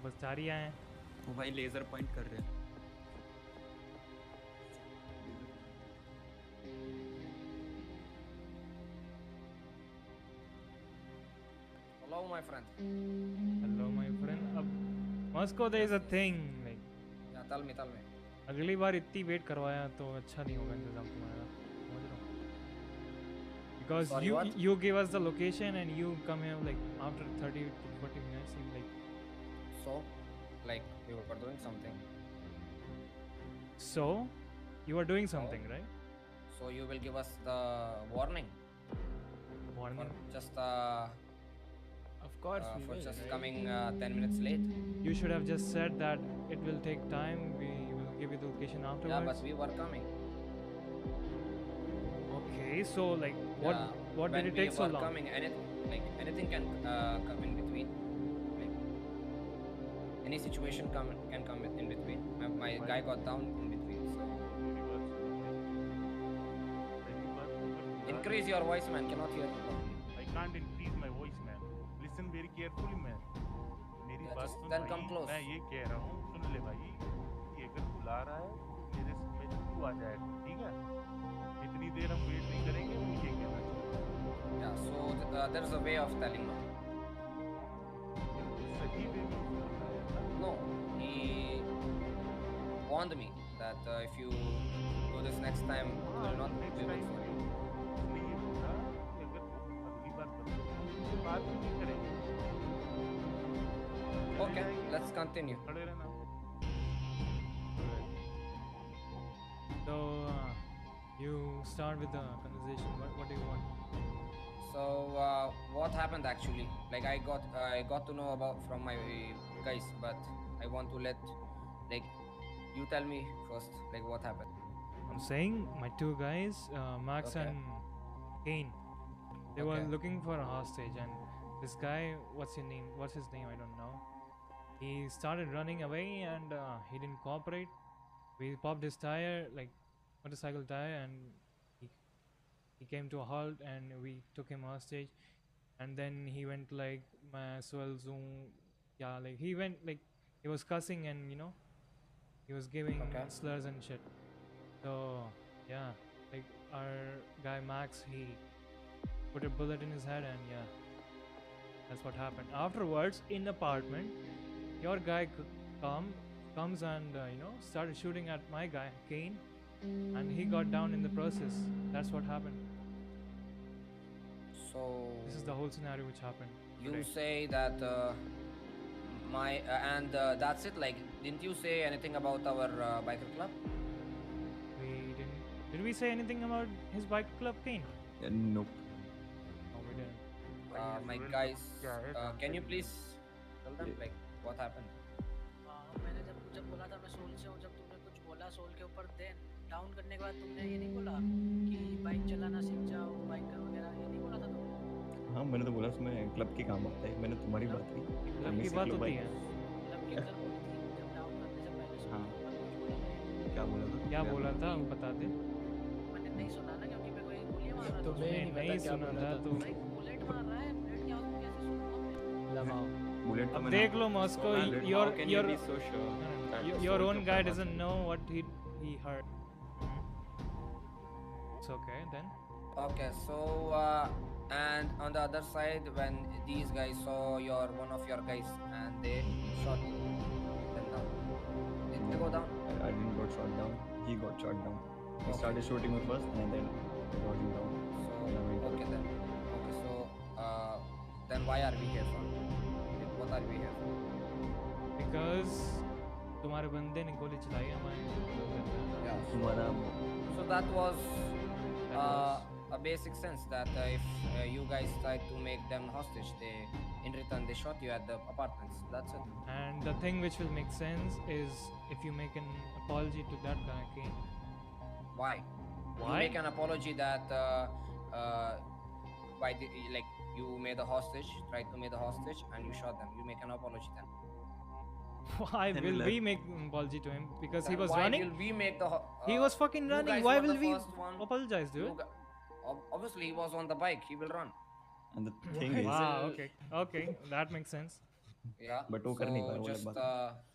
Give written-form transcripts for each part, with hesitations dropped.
बस 4 ही आए हैं। वो भाई लेजर पॉइंट कर रहे हैं। Hello, my friend. Hello my friend. अब Moscow there is a thing like Yeah, tell me. अगली बार इतनी वेट करवाया तो अच्छा नहीं होगा इंतजाम तुम्हारा, समझ रहे हो? Because Sorry, you what? you gave us the location and you come here like after 30 to 40 minutes. You like So, like, we were doing something. so you are doing So? something, right? So you will give us the warning for Warning. just Of course we for will. just Right? coming 10 minutes late. You should have just said that it will take time. We will give you the location Yeah, afterwards. but we were coming. Okay, so like what Yeah, what when did it we take so were long? coming, anything can come in between. Like any situation can come in between. My guy got down in between. So increase your voice, man. Cannot hear you. I can't increase my voice, man. Listen very carefully, man. मेरी Yeah, बात just सुन then भाई। come close. मैं ये कह रहा हूँ, सुन ले भाई। ये अगर बुला रहा है, तो मेरे में तू आ जाएगा, ठीक है? इतनी देर हम वेट नहीं करेंगे, मुझे ये कहना चाहिए। Yeah. So there's a way of telling now. सही वे में उसको बताया था। No, he warned me that if you do this next time, it will not be Next good time for you. उसने ये बोला कि अगर तुम अगली बार बताओ, तो बात भी नहीं करेंगे। Okay, let's continue. खड़े रहना। So you start with the conversation. What do you want? So what happened actually? Like I got to know about from my guys, but I want to let like you tell me first like what happened. I'm saying my two guys, Max Okay. and Kane, they were Okay. looking for a hostage, and this guy, what's his name? What's his name? I don't know. He started running away, and he didn't cooperate. We popped his tire, like motorcycle tire, and he came to a halt, and we took him hostage. And then he went like, "Maswell Zoom," yeah, like he went like he was cussing, and he was giving Okay. slurs and shit. So yeah, like our guy Max, he put a bullet in his head, and yeah, that's what happened. Afterwards, in apartment, your guy comes and started shooting at my guy Kane, and he got down in the process. That's what happened. So This is the whole scenario which happened. you today. say that my and that's it. Like didn't you say anything about our biker club? We didn't. Did we say anything about his bike club, Kane? Nope. No, we didn't. My Well, guys, क्या है, जानते can you नहीं। please tell them like what happened? मैंने जब बोला था मैं soul से हूँ, जब तुमने कुछ बोला सोल के ऊपर देन डाउन करने के बाद तुमने ये नहीं बोला कि बाइक चलाना सीख जाओ, बाइकर वगैरह, ये नहीं बोला था तुमने? हाँ मैंने तो बोला उसमें क्लब की काम आता है। मैंने तुम्हारी बात की। क्लब की बात होती है। मतलब कि कल बोली थी जब डाउन करने से पहले सोल हाँ। के ऊपर कुछ बोला था। क्या बोला था? क्या बोला था बता दे। मैंने नहीं सुना ना, क्योंकि मैं कोई गोली मार रहा था। तुम्हें नहीं, नहीं नहीं पता क्या सुना बोला था था? तो भाई बुलेट मार रहा है, बुलेट क्या होता है, कैसे सुनूंगा मैं? लगाओ। बुलेट तो अब मैंने देख लो Moscow, How your can you your be so sure that your Soul own का guy क्या doesn't बात know what he heard. It's okay then. Okay, so and on the other side, when these guys saw one of your guys and they shot them down, did they go down? I didn't got shot down. He got shot down. He Okay. started shooting me first and then I got him down. So And I went okay then. Okay, so then why are we here for? Like, what are we here for? Because तुम्हारे बंदे ने गोली चलाई हमारे। Yeah. तुम्हारा So that was a basic sense that if you guys tried to make them hostage, they in return they shot you at the apartments. That's it. And the thing which will make sense is if you make an apology to that guy, Kane. Why? Why? You make an apology that why did, like you made a hostage, tried to make a hostage, and you shot them. You make an apology then. Why Then will we'll we make an apology to him? Because he Then was why running. will we make the? He was fucking you running. guys Why were will the we first one. apologize, You dude? gu- Obviously, he was on the bike. He will run. and the thing is Wow. Okay. Okay. That makes sense. Yeah. But वो कर नहीं पाया, So वो अलग just बात है।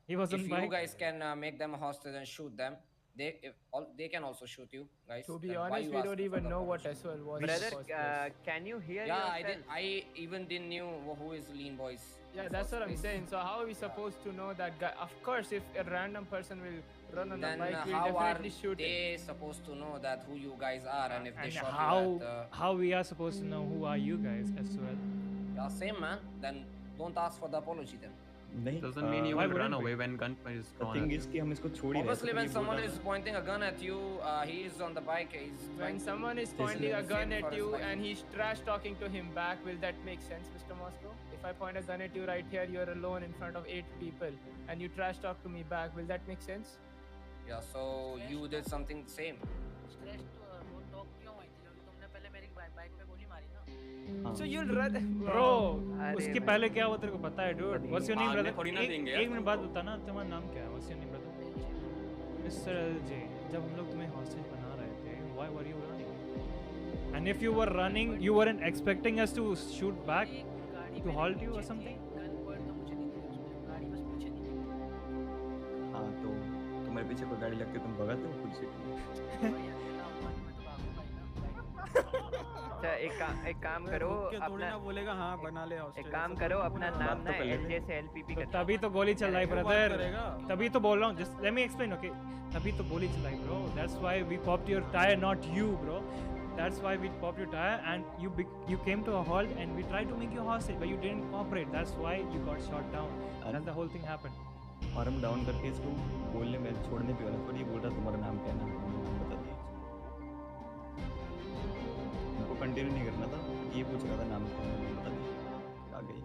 He was if on you bike. guys can make them hostage and shoot them, they can also shoot you guys. To be Then why honest, you we don't asking for even the know what apology? SOL was. Brother, in the first place. can you hear Yeah, yourself? I even didn't knew who is Lean Boys. Yeah, in that's first what I'm place. saying. So how are we supposed to know that guy? Of course, if a random person will run on Then a bike, we'll how are definitely shoot him. they supposed to know that who you guys are and if they And shot how you at how we are supposed to know who are you guys as well? yeah, same man, then don't ask for the apology then. नहीं Doesn't mean you why will run wouldn't we? away when gunfire is the drawn thing at is you. कि हम इसको छोड़ ही रहे थे, Obviously, तो when ये बोल someone रहा is था- pointing a gun at you, he is on the bike. He's When trying to someone is Yes, pointing a yes. gun Save for at his you life. and he's trash talking to him back, will that make sense, Mr. Moscow? If I point a gun at you right here, you're alone in front of 8 people, and you trash talk to me back, will that make sense? yeah. So you did something same. Stress तो वो talk क्यों हुई थी क्योंकि तुमने पहले मेरी bike पे गोली मारी ना हाँ। So you'll run. Bro, अरे उसके भाई। पहले क्या हुआ तेरे को पता है dude? What's your name आगे brother? थोड़ी ना देंगे यार एक मिनट बाद तुमको। बता ना तुम्हारा नाम क्या है? What's your name brother? Mr. LJ, जब हम लोग तुम्हें hostage बना रहे थे, why were you running? And if you were running, you weren't expecting us to shoot back? गाड़ी To मेरे halt you or पीछे थी, something? गन पॉइंट तो मुझे नहीं थी उसमें गाड़ी बस पीछे नहीं थी हाँ तो तुम्हारे पीछे कोई गाड़ी लगती है, तुम भगाते हो खुद से? भाई अकेला हूँ मैं तो भागूंगा ही ना अच्छा एक काम करो अपना बोलेगा हाँ बना ले एक काम करो अपना नाम ना तो कर लेते एलजे से एलपीपी तो कर तभी तो गोली चल रही वो बात ब्रदर करेगा। तभी तो बोल रहा हूँ just let me explain okay तभी तो गोली चलाई bro that's why we popped your tire not you bro that's why we popped your tire and you came to a halt and we tried to make you hostage but you didn't cooperate that's why you got shot down that's the whole thing happened और हम down करके इसको बोलने में छोड़ने पे वाला थोड़ी बोल रहा तुम्हारा नाम क्या है, नाम बता दीजिए। हमको कंटिन्यू नहीं करना था, ये पूछ रहा था नाम क्या है, नाम बता दीजिए। आ गई।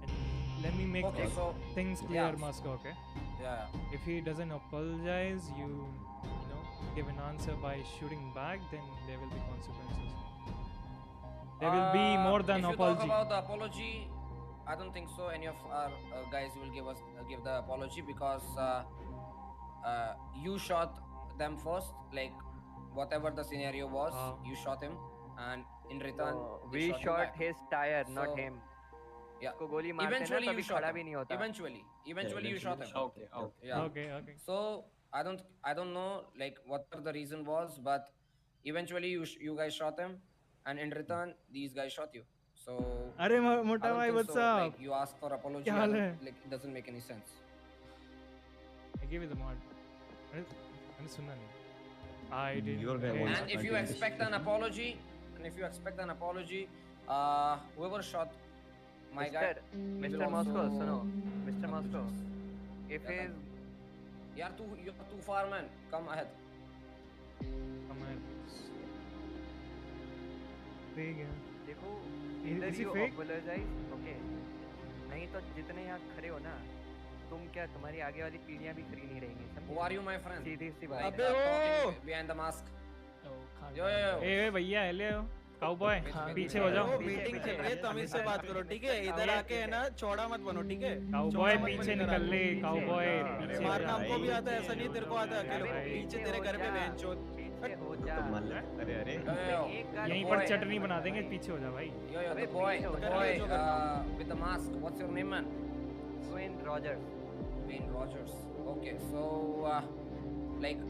and let me make Okay, so things clear yeah. Moscow okay yeah. if he doesn't apologize you know give an answer by shooting back then there will be consequences there will be more than if you apology talk about the apology, I don't think so. Any of our guys will give the apology because you shot them first. Like whatever the scenario was, you shot him, and in return they we shot you shot back. his tire not So, him Yeah. उसको गोली मारते ना Eventually कभी you shot खड़ा him. भी नहीं होता Eventually you shot him. Okay, okay. Yeah. okay So I don't know like what the reason was, but eventually you guys shot him, and in return these guys shot you. So अरे I मोटा don't भाई think what's so. up Like you ask for apology, क्या I hall don't- है? like it doesn't make any sense. I gave you the mod. मैंने सुना नहीं. I didn't. Your guy play. wants- And if you Continue. expect an apology, whoever shot my guy, Mr. will Mr. Moscow also सुनो Mr. Moscow apologize. if Yeah, is you're too far, man. Come ahead. Come on. ठीक है. देखो Is either he you fake? apologize okay नहीं तो जितने यहाँ खड़े हो ना तुम क्या तुम्हारी आगे वाली पीढ़ियां भी खड़ी नहीं रहेंगी Who समझे are you, my friend? Sidhi C Like, बात अबे है talking behind the mask. Oh, calm Yo, down. yo, yo. ए भैया हेलो काउबॉय हाँ, पीछे हो जाओ. वो मीटिंग चल रही है, तमीज से बात करो, ठीक है? इधर आके है ना चौड़ा मत बनो, ठीक है? काउबॉय चौड़ा मत पीछे बनो इधर निकल ले आके। काउबॉय अरे पीछे हो मारना जा. हमको भी आता है, ऐसा नहीं तेरे को आता है अकेले अरे को। पीछे तेरे घर पे बेंचोद। पीछे हो जा तो मान ले। अरे अरे Yo, yo, yo. एक गाड़ी यहीं boy. पर चटनी बना देंगे पीछे हो जा भाई. Yo, अबे the boy, पीछे हो the जा। boy जो करना। with the mask. What's your name, man? Dwayne Rogers Wayne Rogers. Okay, so like,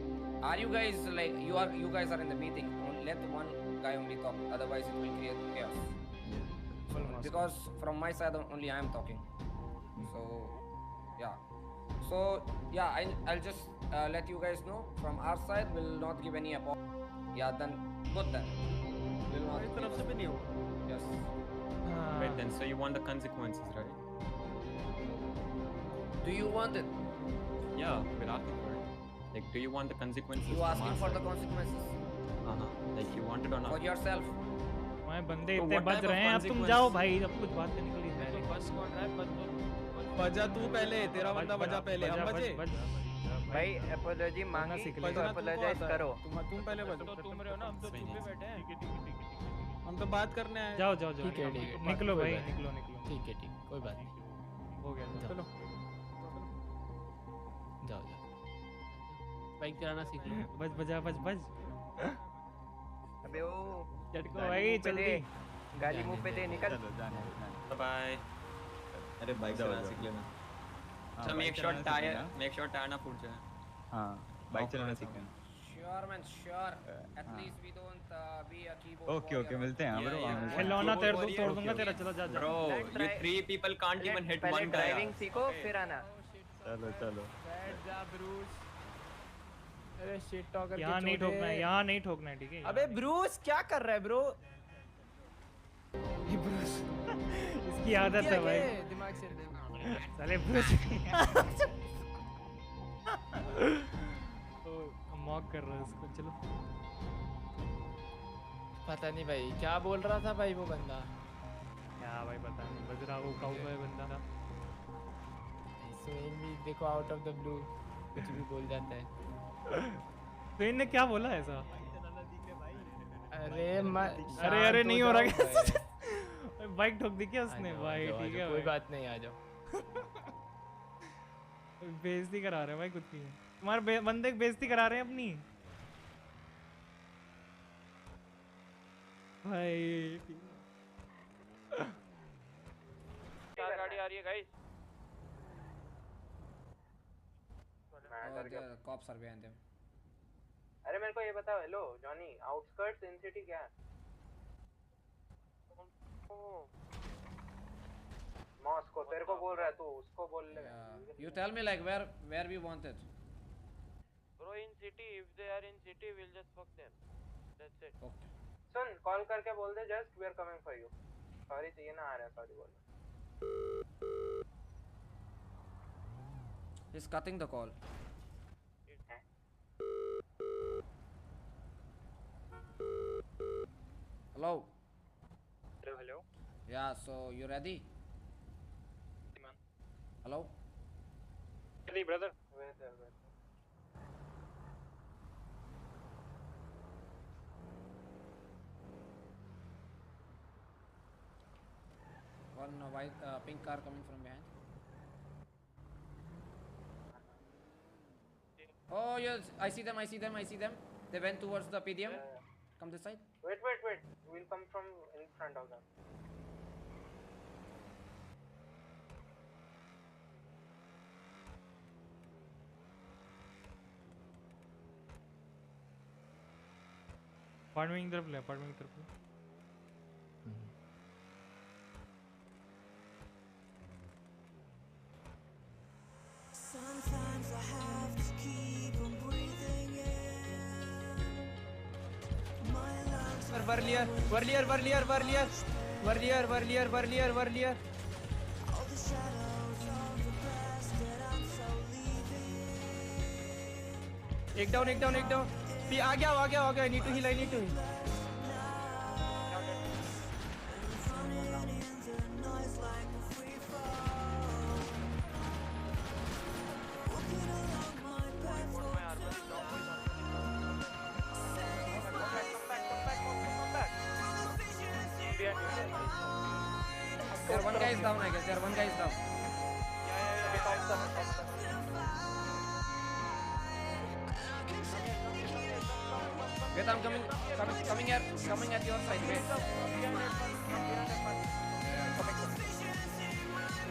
are you guys like you guys are in the meeting? Let one guy only talk, otherwise it will create chaos. Because from my side only I am talking. So yeah. So yeah, I'll just let you guys know from our side we'll not give any apology. Yeah, then good then. We'll not. हमारी तरफ से भी नहीं होगा। Yes. Wait, then, so you want the consequences, right? Do you want it? Yeah, we're asking for it. Like, do you want the consequences? You from asking our for the side? consequences Like, you want it or for not? yourself? हमारे बंदे तो इतने what बज type of रहे हैं अब तुम consequence? जाओ भाई अब कुछ बात करने के लिए है नहीं. बस कौन रहा है बस बजा तू पहले, तेरा बंदा बजा पहले, हम बजे। भाई apology मांगी सीख तो ले. बजना तुमको apologize आता है। करो तुम पहले बजो। तो तुम रहे हो ना हम तो सही चुप है। बैठे हैं ठीक है, ठीक है, ठीक है, ठीक है। हम तो बात करने आए हैं। जाओ जाओ जाओ ठीक है, ठीक है, निकलो कोई भाई बात निकलो निकलो ठीक है ठीक कोई बात नहीं हो गया जाओ. चलो। जाओ जाओ बाइक चलाना सीख लो बज बजा बज बज अबे ओ झटको गाली भाई मुंह पे जल्दी. दे, गाली मुंह पे दे निकल Bye bye. अरे बाइक जाओ, चलाना जाओ। सीख लेना। हाँ, So बाइक make sure चलाना सीख tire लेना। ना फूट जाए। हाँ बाइक चलाना सीख लेना। Sure man, sure. At हाँ। least we don't be a keyboard okay warrior okay or- मिलते हैं ब्रो। खिलौना तेरे को तोड़ दूंगा तेरा, चलो जा जा। Bro, you 3 people can't even hit पहले one guy. ड्राइविंग सीखो फिर आना। चलो चलो। बैठ जा ब्रूस। अरे शिट टॉकर यहाँ नहीं ठोकना है, यहाँ नहीं ठोकना है, ठीक है? अबे ब्रूस क्या कर रहा है ब्रो? ये ब्रूस इसकी आदत है भाई। दिमाग से साले ब्रूस मॉक कर रहा है उसको। चलो पता नहीं भाई क्या बोल रहा था भाई वो बंदा। क्या भाई पता नहीं, बज रहा वो काउबॉय बंदा था। सुन भी देखो आउट ऑफ द ब्लू कुछ भी बोल जाता है। तो इनने क्या बोला ऐसा? अरे अरे नहीं हो रहा क्या? बाइक ठोक दी क्या उसने? भाई ठीक है कोई भाई। बात नहीं, आ जाओ। बेइज्जती करा रहे हैं भाई खुद की। तुम्हारे बंदे बेइज्जती करा रहे हैं अपनी भाई। चार गाड़ी आ रही है guys. the cops are behind them. अरे मेरे को ये बताओ, हेलो जॉनी, आउटस्कर्ट्स इन सिटी क्या है? मॉस्को तेरे को बोल रहा है, तू उसको बोल ले। You tell me like where we want it. Bro, in city, if they are in city, we'll just fuck them. That's it. Okay. Soon, call करके बोल they just we are coming for you. Sorry चाहिए ना, आ रहा है sorry बोल। He's cutting the call. Hello. Hello. Yeah, so you ready? Hello. Ready, brother. Wait there. One white pink car coming from behind. Oh yes, I see them. They went towards the PDM. Come this side. Wait. We'll come from in front of them. Apartment की तरफ ले, apartment की तरफ ले। Sometimes I have to keep on breathing in. My lungs are Warlier. all the shadows of the past that I'm so leaving. एक down आ गया need to heal. Running in the noise like a free fall. Walking along my path for There one guy is down, I guess. Wait, I'm coming at your side. Wait.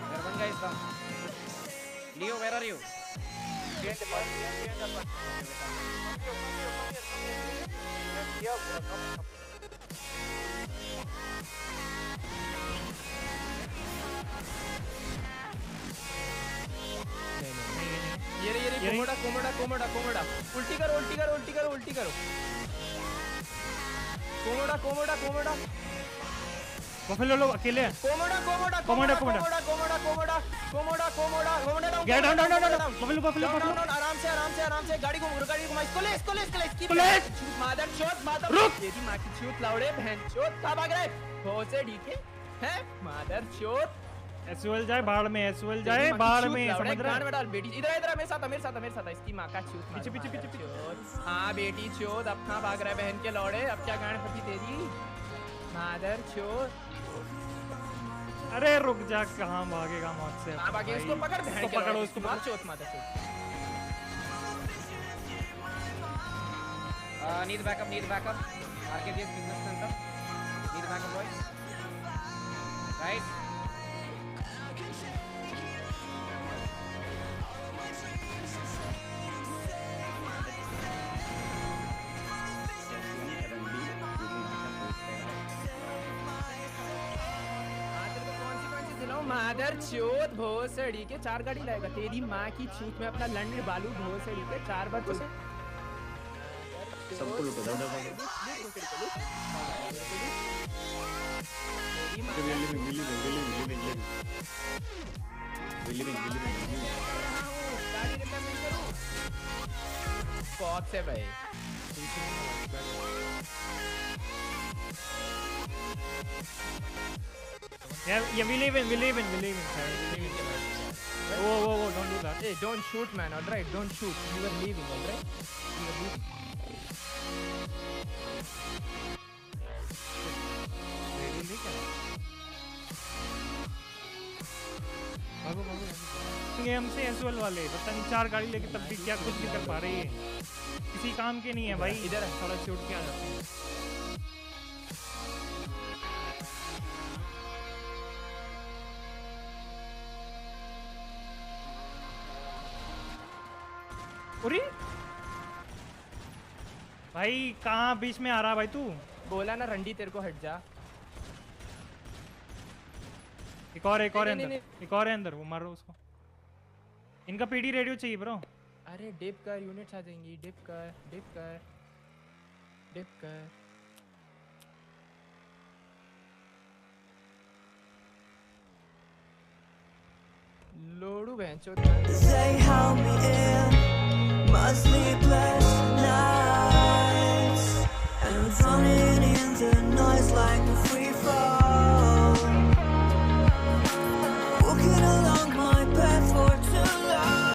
There one guy is down. Leo, where are you? ये कोमोडा उल्टी करो कोमोडा buffalo लोग अकेले हैं। कोमोडा Get down, buffalo आराम से गाड़ी घुमा इसको ले मादर रुक। तेरी मां की चूत लाउड़े बहन चोत कहां भाग रहा है भोसे डीके हैं मादर चोत एसयूएल जाए बाढ़ में समझ रहा है डाल बेटी इधर मेरे साथ इसकी मां का चूत पीछे हां बेटी चोत अब कहां भाग रहा है बहन के लौड़े अब क्या गांड फटी तेरी मादर चोत अरे रुक जा, कहाँ भागेगा मौत से? हां भागे इसको पकड़ बहन के पकड़ो, उसको मार चोत मादर चोत Need backup. RKG's business center. Need backup, boys. Right. मादर चोद भोसड़ी के 4 गाड़ी लाएगा तेरी माँ की चूत में अपना लंड बालू भोसड़ी के 4 बार तो सबको लुटो दादा बहुत से भाई Yeah, we live in, sir. We live in. Whoa, don't do that. Hey, don't shoot, man. All right, don't shoot. You are leaving, all right? You are leaving. ये हमसे एसएल वाले पता नहीं 4 गाड़ी लेके तब भी क्या कुछ नहीं कर पा रही है, किसी काम के नहीं है भाई। इधर थोड़ा शूट के आ जाते हैं। अरे भाई कहाँ बीच में आ रहा भाई तू? बोला ना रंडी तेरे को हट जा। एक और है नहीं, अंदर, एक और है अंदर, वो मारो उसको। इनका पीडी रेडियो चाहिए ब्रो। अरे डिप कर, यूनिट्स आ जाएंगी। डिप कर, डिप कर, डिप कर। लोडू भैंचो। They held me in my sleepless